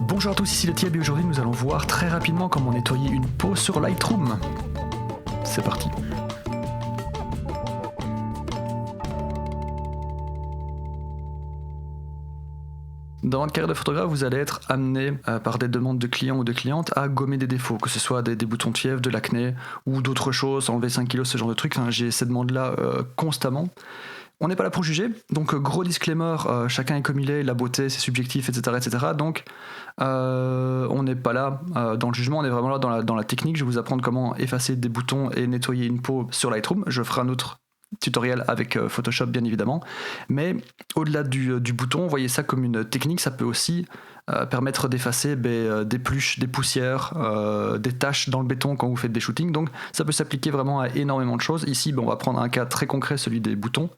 Bonjour à tous, ici le Tieb et aujourd'hui nous allons voir très rapidement comment nettoyer une peau sur Lightroom. C'est parti. Dans votre carrière de photographe, vous allez être amené par des demandes de clients ou de clientes à gommer des défauts, que ce soit des boutons de fièvre, de l'acné ou d'autres choses, enlever 5 kilos, ce genre de trucs. Enfin, j'ai ces demandes-là constamment. On n'est pas là pour juger, donc gros disclaimer, chacun est comme il est, la beauté c'est subjectif, etc. etc. Donc on n'est pas là dans le jugement, on est vraiment là dans la technique. Je vais vous apprendre comment effacer des boutons et nettoyer une peau sur Lightroom. Je ferai un autre tutoriel avec Photoshop bien évidemment, mais au-delà du bouton, voyez ça comme une technique. Ça peut aussi permettre d'effacer des pluches, des poussières, des taches dans le béton quand vous faites des shootings. Donc ça peut s'appliquer vraiment à énormément de choses. Ici on va prendre un cas très concret, celui des boutons,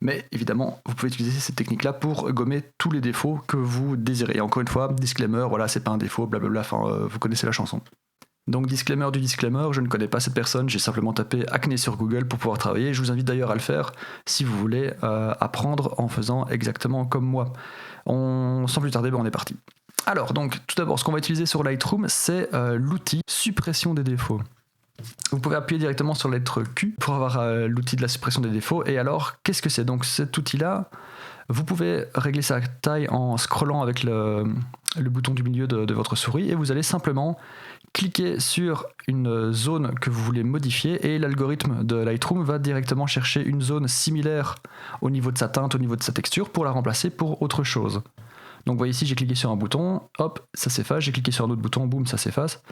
mais évidemment vous pouvez utiliser cette technique là pour gommer tous les défauts que vous désirez. Et encore une fois, disclaimer, voilà, c'est pas un défaut, blablabla, enfin vous connaissez la chanson. Donc disclaimer du disclaimer, je ne connais pas cette personne, j'ai simplement tapé acné sur Google pour pouvoir travailler. Je vous invite d'ailleurs à le faire si vous voulez apprendre en faisant exactement comme moi. Sans plus tarder, on est parti. Alors donc tout d'abord, ce qu'on va utiliser sur Lightroom, c'est l'outil suppression des défauts. Vous pouvez appuyer directement sur la lettre Q pour avoir l'outil de la suppression des défauts. Et alors, qu'est-ce que c'est? Donc cet outil-là, vous pouvez régler sa taille en scrollant avec le bouton du milieu de votre souris et vous allez simplement cliquer sur une zone que vous voulez modifier et l'algorithme de Lightroom va directement chercher une zone similaire au niveau de sa teinte, au niveau de sa texture pour la remplacer pour autre chose. Donc vous voyez ici, j'ai cliqué sur un bouton, hop, ça s'efface, j'ai cliqué sur un autre bouton, boum, ça s'efface.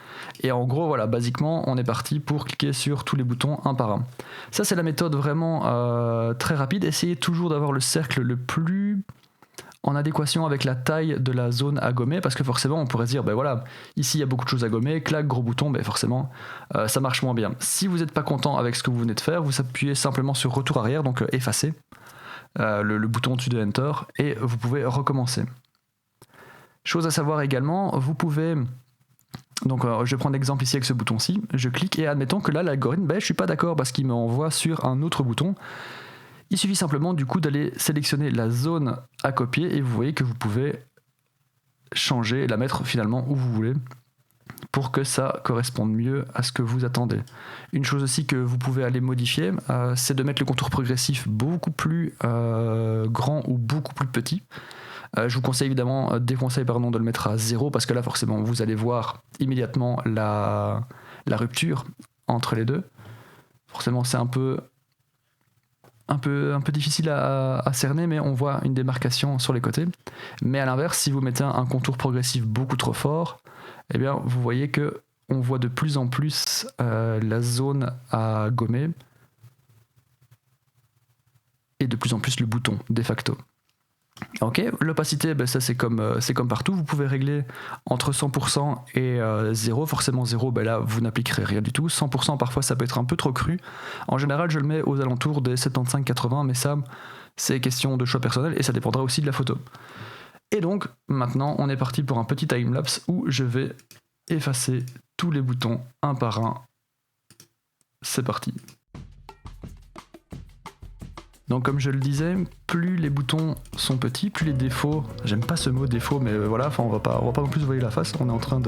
Et en gros, voilà, basiquement, on est parti pour cliquer sur tous les boutons un par un. Ça, c'est la méthode vraiment très rapide. Essayez toujours d'avoir le cercle le plus en adéquation avec la taille de la zone à gommer, parce que forcément, on pourrait se dire, ben voilà, ici, il y a beaucoup de choses à gommer, clac, gros bouton, ben forcément, ça marche moins bien. Si vous n'êtes pas content avec ce que vous venez de faire, vous appuyez simplement sur retour arrière, donc effacer, le bouton au-dessus de Enter, et vous pouvez recommencer. Chose à savoir également, vous pouvez, donc je prends l'exemple ici avec ce bouton-ci, je clique et admettons que là l'algorithme, je suis pas d'accord parce qu'il m'envoie sur un autre bouton. Il suffit simplement du coup d'aller sélectionner la zone à copier et vous voyez que vous pouvez changer, la mettre finalement où vous voulez pour que ça corresponde mieux à ce que vous attendez. Une chose aussi que vous pouvez aller modifier, c'est de mettre le contour progressif beaucoup plus grand ou beaucoup plus petit. Je vous conseille évidemment, déconseille de le mettre à 0 parce que là forcément vous allez voir immédiatement la rupture entre les deux. Forcément c'est un peu difficile à cerner, mais on voit une démarcation sur les côtés. Mais à l'inverse, si vous mettez un contour progressif beaucoup trop fort, eh bien vous voyez que on voit de plus en plus la zone à gommer et de plus en plus le bouton de facto. Ok, l'opacité, ça c'est comme partout, vous pouvez régler entre 100% et 0, forcément 0, là vous n'appliquerez rien du tout, 100% parfois ça peut être un peu trop cru, en général je le mets aux alentours des 75-80, mais ça c'est question de choix personnel et ça dépendra aussi de la photo. Et donc maintenant on est parti pour un petit timelapse où je vais effacer tous les boutons un par un, c'est parti. Donc comme je le disais, plus les boutons sont petits, plus les défauts, j'aime pas ce mot défaut, mais voilà, on va pas non plus se voiler la face, on est en train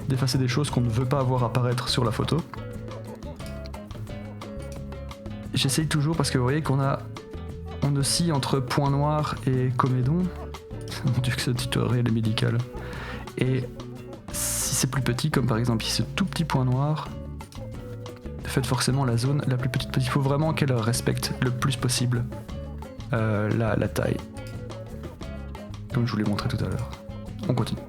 d'effacer des choses qu'on ne veut pas avoir apparaître sur la photo. J'essaye toujours parce que vous voyez on oscille entre point noir et comédon. Mon dieu que ce tutoriel est médical. Et si c'est plus petit, comme par exemple ici ce tout petit point noir, faites forcément la zone la plus petite. Il faut vraiment qu'elle respecte le plus possible la taille. Comme je vous l'ai montré tout à l'heure. On continue.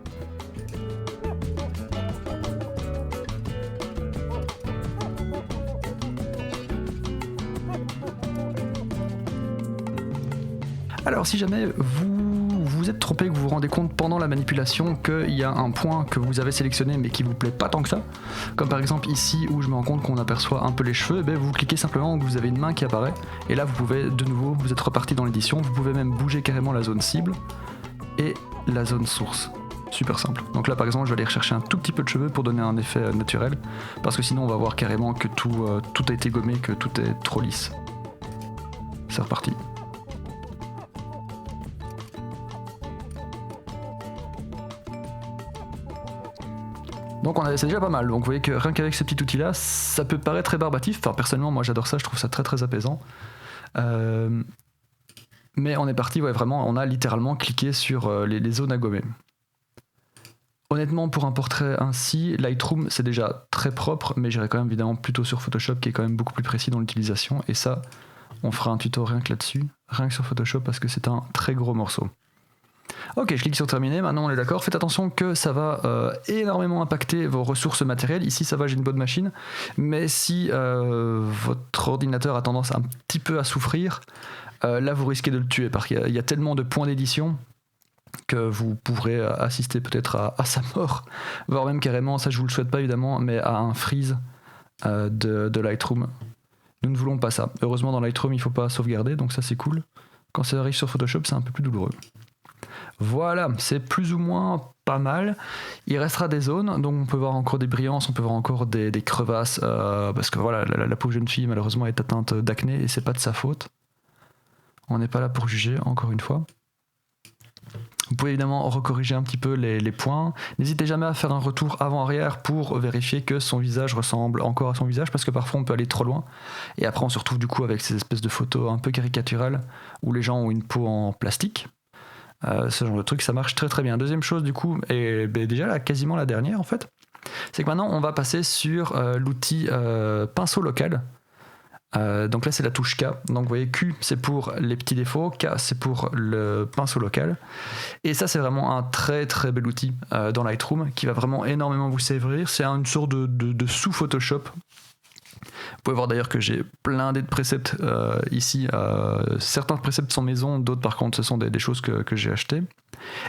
Alors si jamais vous êtes trompé, que vous vous rendez compte pendant la manipulation qu'il y a un point que vous avez sélectionné mais qui vous plaît pas tant que ça, comme par exemple ici où je me rends compte qu'on aperçoit un peu les cheveux, vous cliquez simplement, vous avez une main qui apparaît et là vous pouvez de nouveau, vous êtes reparti dans l'édition, vous pouvez même bouger carrément la zone cible et la zone source. Super simple. Donc là par exemple je vais aller rechercher un tout petit peu de cheveux pour donner un effet naturel parce que sinon on va voir carrément que tout a été gommé, que tout est trop lisse. C'est reparti. Donc c'est déjà pas mal. Donc vous voyez que rien qu'avec ce petit outil-là, ça peut paraître rébarbatif. Enfin, personnellement, moi j'adore ça, je trouve ça très très apaisant. Mais on est parti, vraiment, on a littéralement cliqué sur les zones à gommer. Honnêtement, pour un portrait ainsi, Lightroom c'est déjà très propre, mais j'irai quand même évidemment plutôt sur Photoshop qui est quand même beaucoup plus précis dans l'utilisation. Et ça, on fera un tuto rien que là-dessus, rien que sur Photoshop parce que c'est un très gros morceau. Ok, je clique sur terminer, maintenant on est d'accord. Faites attention que ça va énormément impacter vos ressources matérielles. Ici ça va, j'ai une bonne machine, mais si votre ordinateur a tendance un petit peu à souffrir, là vous risquez de le tuer parce qu'il y a tellement de points d'édition que vous pourrez assister peut-être à sa mort, voire même carrément, ça je vous le souhaite pas évidemment, mais à un freeze de Lightroom. Nous ne voulons pas ça. Heureusement dans Lightroom il ne faut pas sauvegarder, donc ça c'est cool. Quand ça arrive sur Photoshop c'est un peu plus douloureux. Voilà, c'est plus ou moins pas mal. Il restera des zones, donc on peut voir encore des brillances, on peut voir encore des crevasses, parce que voilà, la pauvre jeune fille malheureusement est atteinte d'acné et c'est pas de sa faute. On n'est pas là pour juger, encore une fois. Vous pouvez évidemment recorriger un petit peu les points. N'hésitez jamais à faire un retour avant-arrière pour vérifier que son visage ressemble encore à son visage, parce que parfois on peut aller trop loin. Et après on se retrouve du coup avec ces espèces de photos un peu caricaturales où les gens ont une peau en plastique. Ce genre de truc, ça marche très très bien. Deuxième chose du coup, et déjà là, quasiment la dernière en fait, c'est que maintenant on va passer sur l'outil pinceau local. Donc là c'est la touche K, donc vous voyez Q c'est pour les petits défauts, K c'est pour le pinceau local, et ça c'est vraiment un très très bel outil dans Lightroom qui va vraiment énormément vous servir. C'est une sorte de sous Photoshop. Vous pouvez voir d'ailleurs que j'ai plein de préceptes ici, certains préceptes sont maison, d'autres par contre ce sont des choses que j'ai achetées.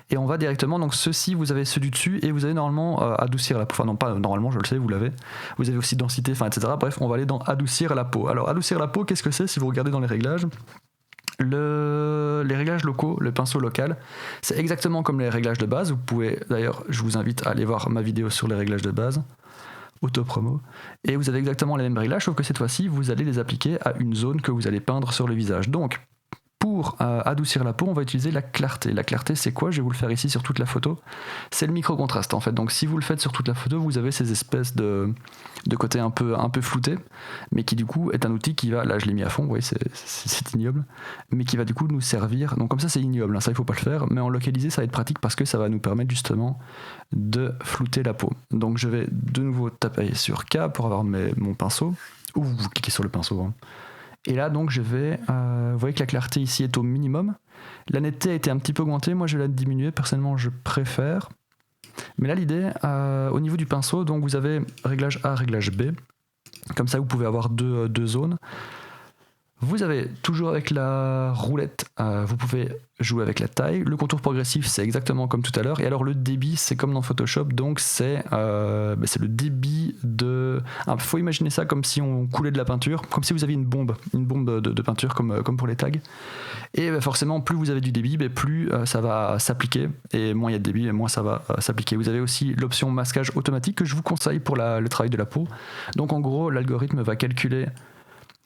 Et on va directement, donc ceci vous avez celui dessus et vous avez normalement adoucir la peau, enfin non pas normalement je le sais, vous l'avez, vous avez aussi densité, enfin etc. Bref on va aller dans adoucir la peau. Alors adoucir la peau, qu'est-ce que c'est? Si vous regardez dans les réglages, les réglages locaux, le pinceau local, c'est exactement comme les réglages de base. Vous pouvez d'ailleurs, je vous invite à aller voir ma vidéo sur les réglages de base, auto-promo, et vous avez exactement les mêmes réglages, sauf que cette fois-ci vous allez les appliquer à une zone que vous allez peindre sur le visage. Donc pour adoucir la peau, on va utiliser la clarté. La clarté, c'est quoi? Je vais vous le faire ici sur toute la photo. C'est le micro-contraste en fait. Donc si vous le faites sur toute la photo, vous avez ces espèces de côté un peu flouté, mais qui du coup est un outil qui va, là je l'ai mis à fond, vous voyez, c'est ignoble, mais qui va du coup nous servir. Donc comme ça c'est ignoble, hein, ça il faut pas le faire, mais en localisé ça va être pratique parce que ça va nous permettre justement de flouter la peau. Donc je vais de nouveau taper sur K pour avoir mon pinceau, ou vous cliquez sur le pinceau, hein. Et là donc je vais, vous voyez que la clarté ici est au minimum, la netteté a été un petit peu augmentée, moi je vais la diminuer, personnellement je préfère. Mais là l'idée, au niveau du pinceau, donc vous avez réglage A, réglage B, comme ça vous pouvez avoir deux zones. Vous avez toujours avec la roulette, vous pouvez jouer avec la taille. Le contour progressif, c'est exactement comme tout à l'heure. Et alors le débit, c'est comme dans Photoshop, donc c'est le débit de... Il faut imaginer ça comme si on coulait de la peinture, comme si vous aviez une bombe de peinture comme pour les tags. Et forcément, plus vous avez du débit, plus ça va s'appliquer. Et moins il y a de débit, et moins ça va s'appliquer. Vous avez aussi l'option masquage automatique que je vous conseille pour le travail de la peau. Donc en gros, l'algorithme va calculer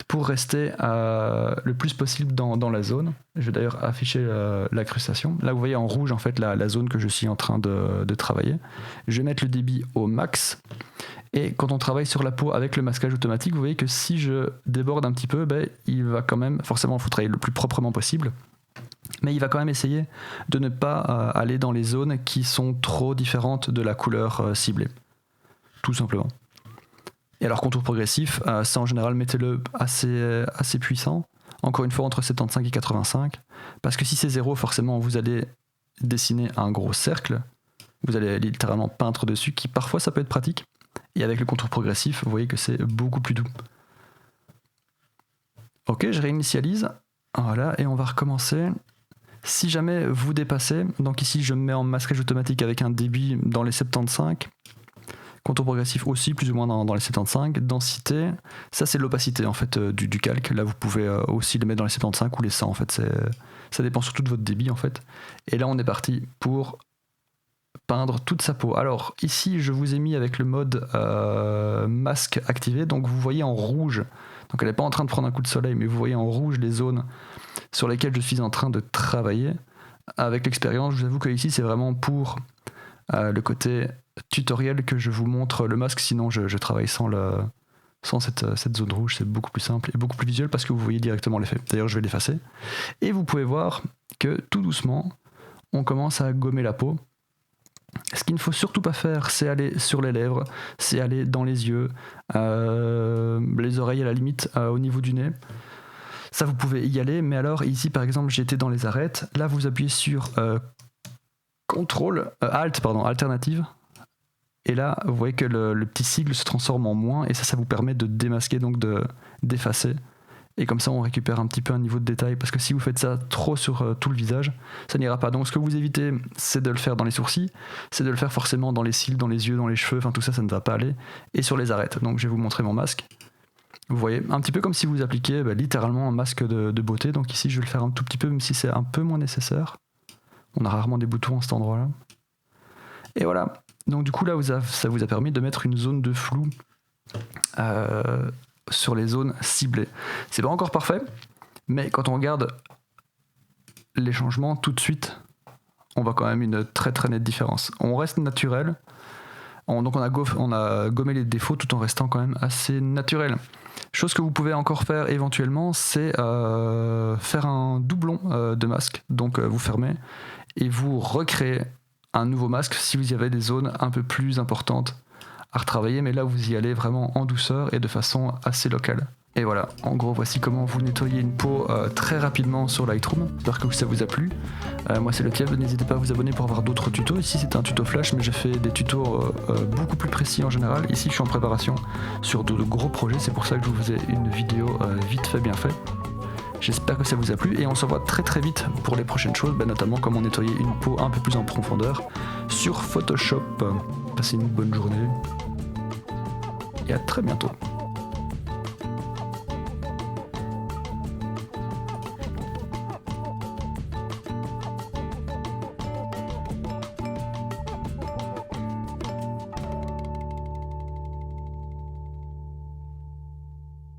pour rester le plus possible dans la zone. Je vais d'ailleurs afficher l'accrustation. Là, vous voyez en rouge en fait la zone que je suis en train de travailler. Je vais mettre le débit au max. Et quand on travaille sur la peau avec le masquage automatique, vous voyez que si je déborde un petit peu, il va quand même, forcément, il faut travailler le plus proprement possible. Mais il va quand même essayer de ne pas aller dans les zones qui sont trop différentes de la couleur ciblée. Tout simplement. Et alors contour progressif, ça en général mettez-le assez puissant, encore une fois entre 75 et 85, parce que si c'est 0, forcément vous allez dessiner un gros cercle, vous allez littéralement peindre dessus, qui parfois ça peut être pratique, et avec le contour progressif, vous voyez que c'est beaucoup plus doux. Ok, je réinitialise, voilà, et on va recommencer. Si jamais vous dépassez, donc ici je me mets en masquage automatique avec un débit dans les 75, contour progressif aussi plus ou moins dans les 75, densité, ça c'est l'opacité en fait du calque, là vous pouvez aussi les mettre dans les 75 ou les 100 en fait, ça dépend surtout de votre débit en fait. Et là on est parti pour peindre toute sa peau. Alors ici je vous ai mis avec le mode masque activé, donc vous voyez en rouge, donc elle n'est pas en train de prendre un coup de soleil, mais vous voyez en rouge les zones sur lesquelles je suis en train de travailler. Avec l'expérience, je vous avoue que ici c'est vraiment pour le côté tutoriel que je vous montre le masque, sinon je travaille sans cette zone rouge, c'est beaucoup plus simple et beaucoup plus visuel parce que vous voyez directement l'effet. D'ailleurs, je vais l'effacer. Et vous pouvez voir que tout doucement, on commence à gommer la peau. Ce qu'il ne faut surtout pas faire, c'est aller sur les lèvres, c'est aller dans les yeux, les oreilles à la limite, au niveau du nez. Ça, vous pouvez y aller, mais alors ici, par exemple, j'étais dans les arêtes. Là, vous appuyez sur alternative. Et là, vous voyez que le petit sigle se transforme en moins, et ça vous permet de démasquer, donc d'effacer. Et comme ça, on récupère un petit peu un niveau de détail, parce que si vous faites ça trop sur tout le visage, ça n'ira pas. Donc ce que vous évitez, c'est de le faire dans les sourcils, c'est de le faire forcément dans les cils, dans les yeux, dans les cheveux, enfin tout ça, ça ne va pas aller. Et sur les arêtes. Donc je vais vous montrer mon masque. Vous voyez, un petit peu comme si vous appliquiez littéralement un masque de beauté. Donc ici, je vais le faire un tout petit peu, même si c'est un peu moins nécessaire. On a rarement des boutons à cet endroit-là. Et voilà. Donc du coup, là, ça vous a permis de mettre une zone de flou sur les zones ciblées. C'est pas encore parfait, mais quand on regarde les changements tout de suite, on voit quand même une très très nette différence. On reste naturel, donc on a gommé les défauts tout en restant quand même assez naturel. Chose que vous pouvez encore faire éventuellement, c'est faire un doublon de masque. Donc vous fermez et vous recréez un nouveau masque si vous y avez des zones un peu plus importantes à retravailler, mais là vous y allez vraiment en douceur et de façon assez locale. Et voilà, en gros voici comment vous nettoyez une peau très rapidement sur Lightroom. J'espère que ça vous a plu. Moi c'est le Kev, n'hésitez pas à vous abonner pour avoir d'autres tutos. Ici c'est un tuto flash, mais je fais des tutos beaucoup plus précis en général. Ici je suis en préparation sur de gros projets, c'est pour ça que je vous faisais une vidéo vite fait bien fait. J'espère que ça vous a plu et on se revoit très très vite pour les prochaines choses, notamment comment nettoyer une peau un peu plus en profondeur sur Photoshop. Passez une bonne journée et à très bientôt.